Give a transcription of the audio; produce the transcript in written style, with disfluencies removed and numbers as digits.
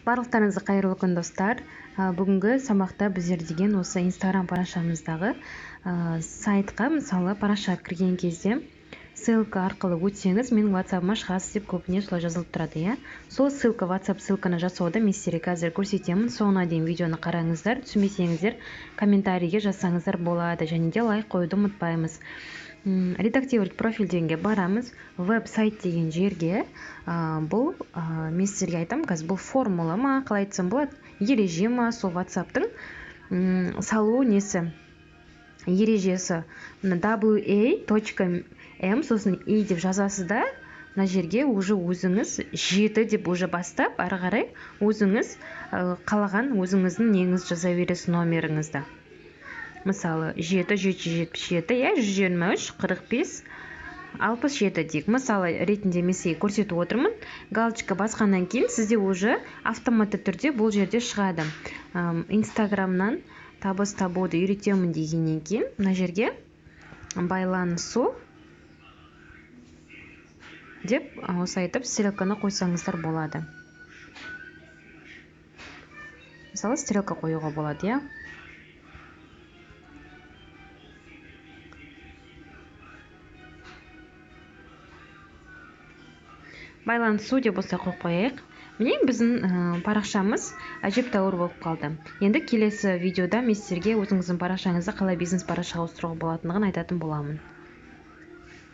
Барлықтарыңызға қайырлы күн достар. Бүгінгі сабақта біздер деген осы Instagram парақшамыздағы сайтқа, мысалы парақшаға кірген кезде ссылка арқылы өтсеңіз, менің WhatsApp-ыма шығасыз деп көбіне солай жазылып тұрады, иә. Сол ссылка, WhatsApp ссылканы жасауды мен сіздерге қазір көрсетемін. Соңына дейін видеоны қараңыздар. Түсінбесеңіздер комментарийге жазсаңыздар болады, және де лайк қоюды ұмытпаймыз. Редактировать профиль дегенге барамыз. Веб-сайт деген жерге бұл мен сіздерге айтамын, қазір бұл формула ма, қалай айтсам болады, ереже ма, сол WhatsApp-тың салу несі, ережесі. wa.m сосын e деп жазасыз да, мына жерге уже өзіңіз 7 деп уже бастап, ары қарай өзіңіз қалаған өзіңіздің неңіз жаза бересіз, номеріңізді. Мысалы 7-777, 123 45 67 дейік. Мысалы ретінде мен сізге көрсетіп отырмын. Галочка басқаннан кейін сізде уже автоматты түрде бұл жерде шығады. Инстаграмнан табыс табуды үйретемін дегеннен кейін мына жерге байланысу деп осы айтып стрелканы қойсаңыздар болады. Мысалы стрелка қоюға болады, иә. Байланысу деп осылай қойып қояйық. Міне біздің парақшамыз әжептәуір болып қалды. Енді келесі видеода мен сіздерге өзіңіздің парақшаңызды қалай бизнес парақшаға ауыстыруға болатындығын айтатын боламын.